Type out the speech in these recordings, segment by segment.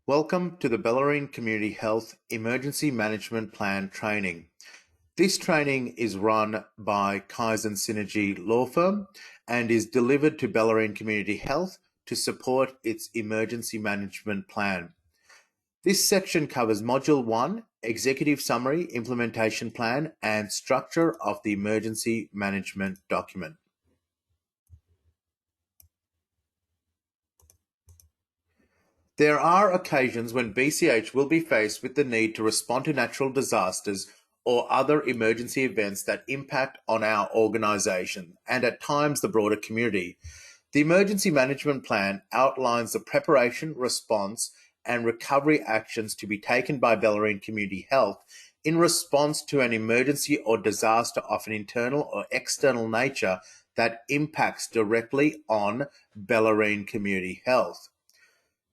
Welcome to the Bellarine Community Health Emergency Management Plan training. This training is run by Kaizen Synergy Law Firm and is delivered to Bellarine Community Health to support its emergency management plan. This section covers Module 1, Executive Summary, Implementation Plan, and Structure of the Emergency Management Document. There are occasions when BCH will be faced with the need to respond to natural disasters or other emergency events that impact on our organisation and at times the broader community. The Emergency Management Plan outlines the preparation, response, and recovery actions to be taken by Bellarine Community Health in response to an emergency or disaster of an internal or external nature that impacts directly on Bellarine Community Health.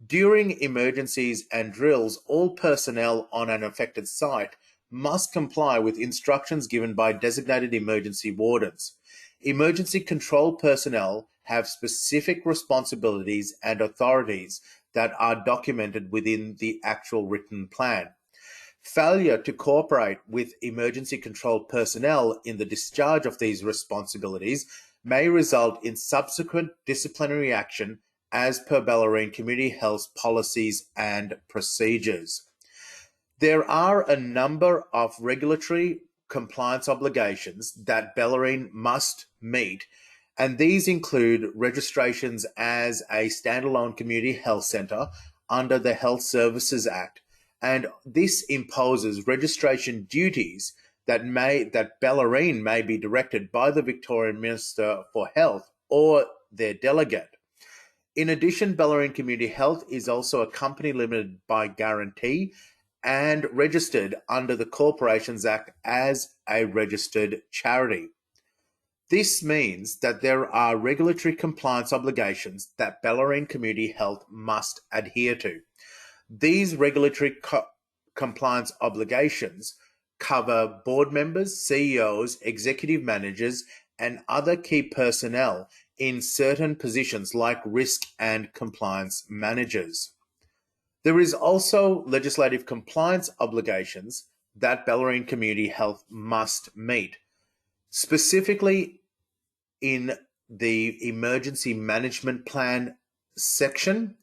During emergencies and drills, all personnel on an affected site must comply with instructions given by designated emergency wardens. Emergency control personnel have specific responsibilities and authorities that are documented within the actual written plan. Failure to cooperate with emergency control personnel in the discharge of these responsibilities may result in subsequent disciplinary action as per Bellarine Community Health's policies and procedures. There are a number of regulatory compliance obligations that Bellarine must meet, and these include registrations as a standalone community health centre under the Health Services Act, and this imposes registration duties that Bellarine may be directed by the Victorian Minister for Health or their delegate. In addition, Bellarine Community Health is also a company limited by guarantee and registered under the Corporations Act as a registered charity. This means that there are regulatory compliance obligations that Bellarine Community Health must adhere to. These regulatory compliance obligations cover board members, CEOs, executive managers, and other key personnel in certain positions like risk and compliance managers. There is also legislative compliance obligations that Bellarine Community Health must meet. Specifically in the Emergency Management Plan section,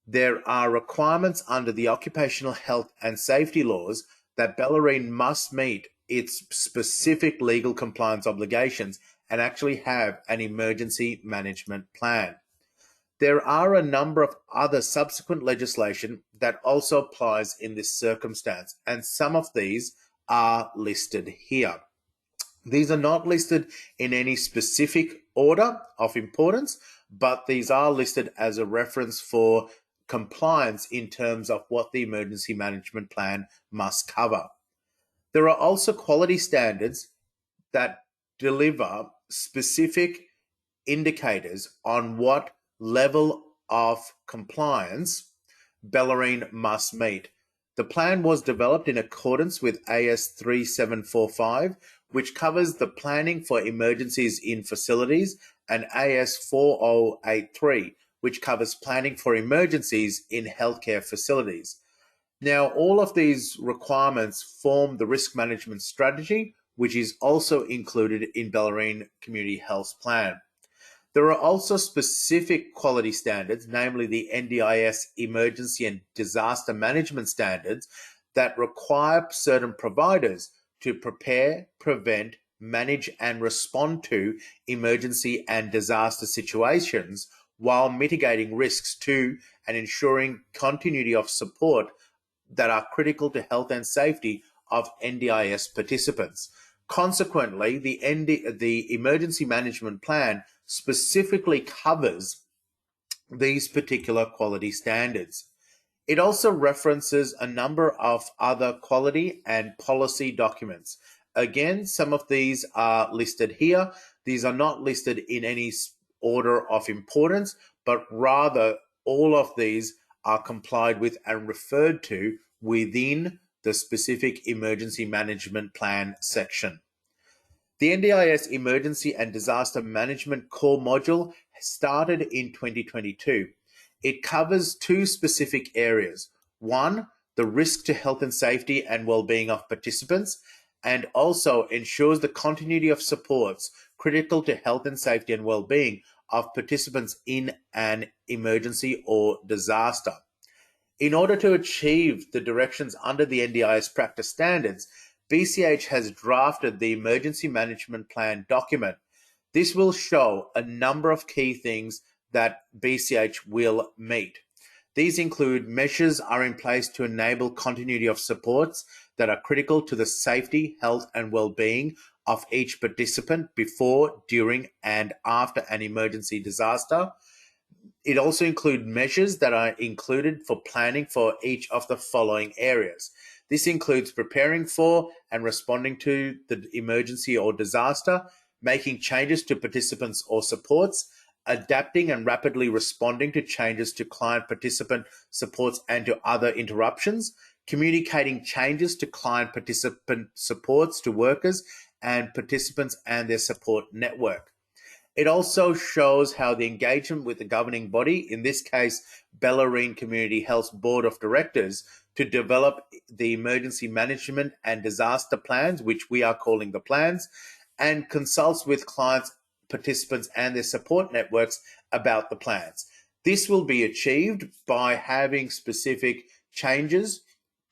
there are requirements under the Occupational Health and Safety laws that Bellarine must meet its specific legal compliance obligations and actually have an emergency management plan. There are a number of other subsequent legislation that also applies in this circumstance, and some of these are listed here. These are not listed in any specific order of importance, but these are listed as a reference for compliance in terms of what the emergency management plan must cover. There are also quality standards that deliver specific indicators on what level of compliance Bellarine must meet. The plan was developed in accordance with AS 3745, which covers the planning for emergencies in facilities, and AS 4083, which covers planning for emergencies in healthcare facilities. Now, all of these requirements form the risk management strategy, which is also included in Bellarine Community Health's plan. There are also specific quality standards, namely the NDIS Emergency and Disaster Management Standards, that require certain providers to prepare, prevent, manage, and respond to emergency and disaster situations while mitigating risks to and ensuring continuity of support that are critical to health and safety of NDIS participants. Consequently, the Emergency Management Plan specifically covers these particular quality standards. It also references a number of other quality and policy documents. Again, some of these are listed here. These are not listed in any order of importance, but rather all of these are complied with and referred to within the specific emergency management plan section. The NDIS Emergency and Disaster Management Core Module started in 2022. It covers two specific areas. One, the risk to health and safety and well-being of participants, and also ensures the continuity of supports critical to health and safety and well-being of participants in an emergency or disaster. In order to achieve the directions under the NDIS practice standards, BCH has drafted the Emergency Management Plan document. This will show a number of key things that BCH will meet. These include measures are in place to enable continuity of supports that are critical to the safety, health, and well-being of each participant before, during, and after an emergency disaster. It also includes measures that are included for planning for each of the following areas. This includes preparing for and responding to the emergency or disaster, making changes to participants or supports, adapting and rapidly responding to changes to client participant supports and to other interruptions, communicating changes to client participant supports to workers and participants and their support network. It also shows how the engagement with the governing body, in this case, Bellarine Community Health Board of Directors, to develop the emergency management and disaster plans, which we are calling the plans, and consults with clients, participants, and their support networks about the plans. This will be achieved by having specific changes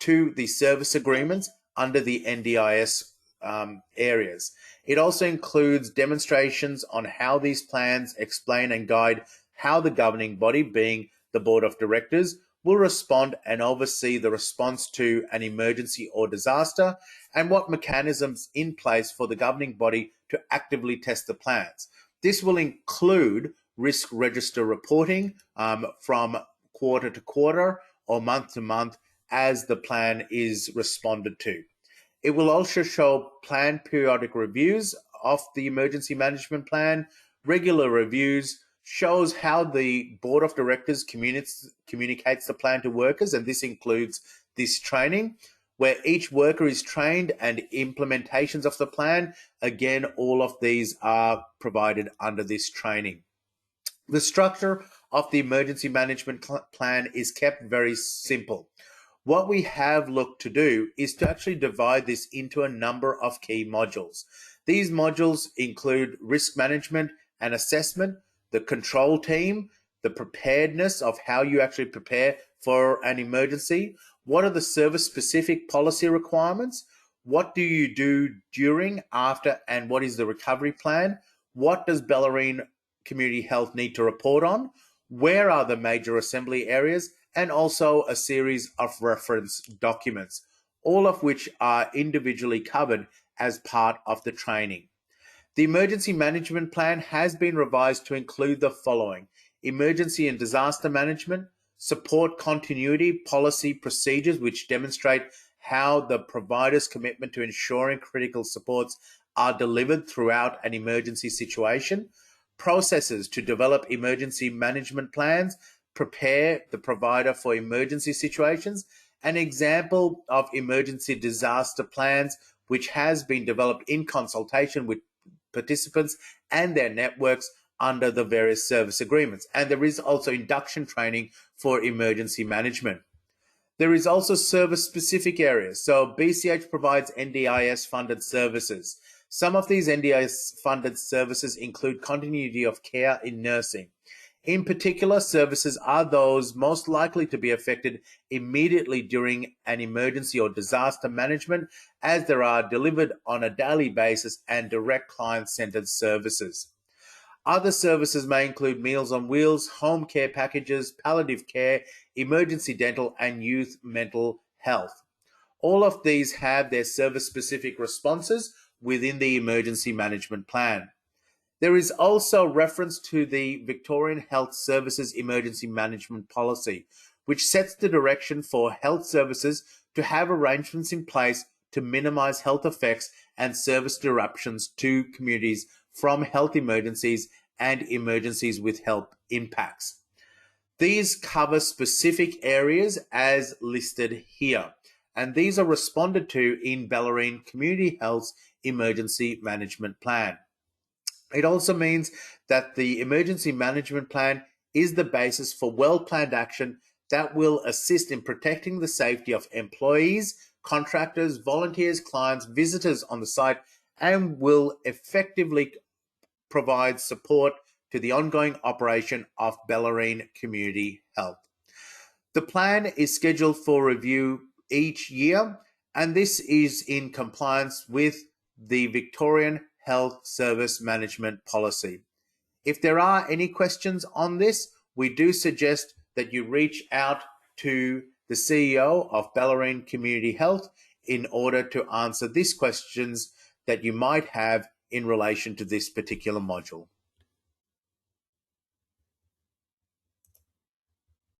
to the service agreements under the NDIS areas. It also includes demonstrations on how these plans explain and guide how the governing body, being the Board of Directors, will respond and oversee the response to an emergency or disaster, and what mechanisms in place for the governing body to actively test the plans. This will include risk register reporting from quarter to quarter or month to month as the plan is responded to. It will also show planned periodic reviews of the emergency management plan. Regular reviews shows how the board of directors communicates the plan to workers, and this includes this training, where each worker is trained, and implementations of the plan. Again, all of these are provided under this training. The structure of the emergency management plan is kept very simple. What we have looked to do is to actually divide this into a number of key modules. These modules include risk management and assessment, the control team, the preparedness of how you actually prepare for an emergency, what are the service-specific policy requirements, what do you do during, after, and what is the recovery plan, what does Bellarine Community Health need to report on, where are the major assembly areas, and also a series of reference documents, all of which are individually covered as part of the training. The emergency management plan has been revised to include the following: emergency and disaster management, support continuity, policy procedures which demonstrate how the provider's commitment to ensuring critical supports are delivered throughout an emergency situation, processes to develop emergency management plans, prepare the provider for emergency situations, an example of emergency disaster plans which has been developed in consultation with participants and their networks under the various service agreements. And there is also induction training for emergency management. There is also service-specific areas. So BCH provides NDIS-funded services. Some of these NDIS-funded services include continuity of care in nursing. In particular, services are those most likely to be affected immediately during an emergency or disaster management, as they are delivered on a daily basis and direct client-centered services. Other services may include Meals on Wheels, home care packages, palliative care, emergency dental, and youth mental health. All of these have their service-specific responses within the emergency management plan. There is also reference to the Victorian Health Services Emergency Management Policy, which sets the direction for health services to have arrangements in place to minimise health effects and service disruptions to communities from health emergencies and emergencies with health impacts. These cover specific areas as listed here, and these are responded to in Bellarine Community Health's Emergency Management Plan. It also means that the emergency management plan is the basis for well-planned action that will assist in protecting the safety of employees, contractors, volunteers, clients, visitors on the site, and will effectively provide support to the ongoing operation of Bellarine Community Health. The plan is scheduled for review each year, and this is in compliance with the Victorian Health Service Management Policy. If there are any questions on this, we do suggest that you reach out to the CEO of Bellarine Community Health in order to answer these questions that you might have in relation to this particular module.